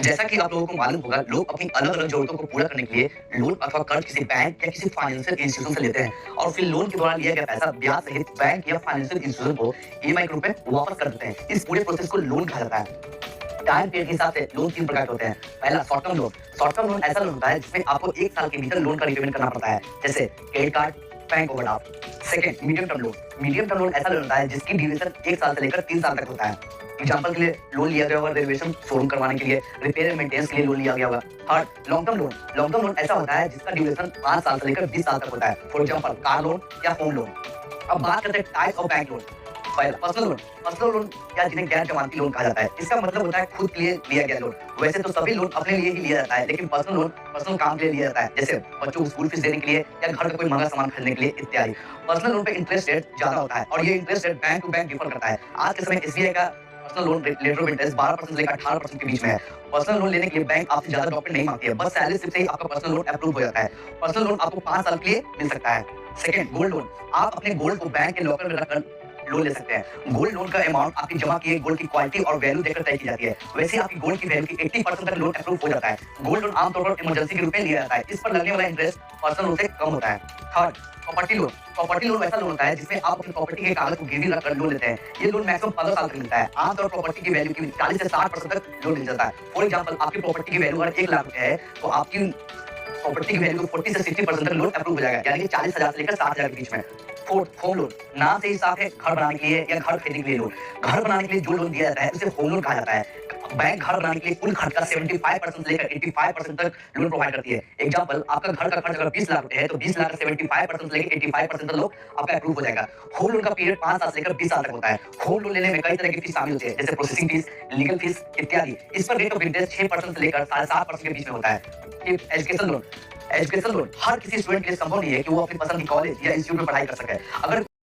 जैसा कि आप लोगों को मालूम होगा, लोग अपनी अलग-अलग ज़रूरतों को पूरा करने के लिए लोन अथवा कर्ज किसी बैंक या किसी फाइनेंशियल इंस्टीट्यूशन से लेते हैं और फिर लोन के दौरान लिया गया पैसा ब्याज सहित बैंक या फाइनेंशियल इंस्टीट्यूशन को ईएमआई के रूप में वापस कर देते हैं। इस पूरे प्रोसेस को लोन कहा जाता है। टाइम पीरियड के हिसाब से लोन 3 प्रकार के होते हैं। पहला short term loan. Short term loan ऐसा लोन होता है जिसमें आपको 1 साल के भीतर लोन का रीपेमेंट करना पड़ता है, जैसे credit card, bank overdraft. Second medium term loan. Medium term loan ऐसा लोन होता है जिसकी ड्यूरेशन 1 साल से लेकर 3 साल तक होता है। एग्जांपल के लिए लोन लिया गया होगा रेनोवेशन शोरूम करवाने के लिए, रिपेयर एंड मेंटेनेंस के लिए लोन लिया गया होगा। Third long term loan. Long term loan ऐसा होता है जिसका ड्यूरेशन 5 साल से लेकर 20 साल तक होता है। फॉर एग्जांपल कार लोन या होम लोन। अब बात करते हैं टाइप ऑफ बैंक लोन। पहला पर्सनल लोन। पर्सनल लोन या जिन्हें गैर जमानती लोन कहा जाता है, इसका मतलब होता है खुद के लिए लिया गया लोन। वैसे तो सभी लोन अपने लिए ही लिया जाता है, लेकिन पर्सनल लोन पर्सनल काम के लिए लिया जाता है, जैसे बच्चों को स्कूल फीस देने के लिए या घर का कोई महंगा सामान खरीदने के लिए इत्यादि। पर्सनल लोन पे इंटरेस्ट रेट ज्यादा होता है और ये interest rate bank to bank differ करता है। आज के समय एसबीआई का personal loan rate of interest 12% से लेकर 18% के बीच में है। पर्सनल लोन लेने के लिए बैंक आपसे ज्यादा डॉक्यूमेंट नहीं मांगती है, बस सैलरी स्लिप से ही आपका पर्सनल लोन अप्रूव हो जाता है। पर्सनल लोन आपको 5 साल के लिए मिल सकता है। Second gold loan. आप अपने गोल्ड को बैंक के लॉकर में रखकर लोन ले सकते हैं। गोल्ड लोन का अमाउंट आपकी जमा किए गोल्ड की क्वालिटी और वैल्यू देखकर तय की जाती है। वैसे आपकी गोल्ड की वैल्यू की 80% तक लोन अप्रूव हो जाता है। गोल्ड लोन आमतौर पर इमरजेंसी के रूप में लिया जाता है। इस पर लगने वाला इंटरेस्ट पर्सनल लोन से कम होता है। Third property loan. Property loan ऐसा लोन होता है जिसमें आप अपनी प्रॉपर्टी के कागज को गिरवी रखकर लोन लेते हैं। ये लोन मैक्सिमम 15 साल तक मिलता है। आमतौर पर प्रॉपर्टी की वैल्यू की 40 से 60% तक लोन मिल जाता है। फॉर एग्जांपल आपकी प्रॉपर्टी की वैल्यू अगर 1 लाख रुपए है तो आपकी प्रॉपर्टी की वैल्यू 40 से 60% तक लोन अप्रूव हो जाएगा, यानी कि 40,000 से लेकर 60,000 के बीच में। Fourth home loan. नाम से ही साफ है, घर बनाने के लिए या घर खरीदने के लिए लोन। घर बनाने के लिए जो लोन दिया जाता है उसे होम लोन कहा जाता है। बैंक घर बनाने के लिए कुल खर्च का 75% से लेकर 85% तक लोन प्रोवाइड करती है। एग्जांपल आपका घर का खर्च अगर 20 लाख रुपए है तो 20 लाख का 75% से लेकर 85% तक लोन आपका अप्रूव हो जाएगा। होम लोन का पीरियड 5 साल से लेकर 20 साल तक होता है। होम लोन लेने में कई तरह की फीस शामिल होती है, जैसे प्रोसेसिंग फीस, लीगल फीस इत्यादि। इस पर रेट ऑफ इंटरेस्ट 6% से लेकर 7.5% के बीच में होता है। Education loan. एजुकेशन लोन हर किसी स्टूडेंट के लिए संभव नहीं है कि वो अपनी पसंद की कॉलेज या इंस्टीट्यूट में पढ़ाई कर सके। अगर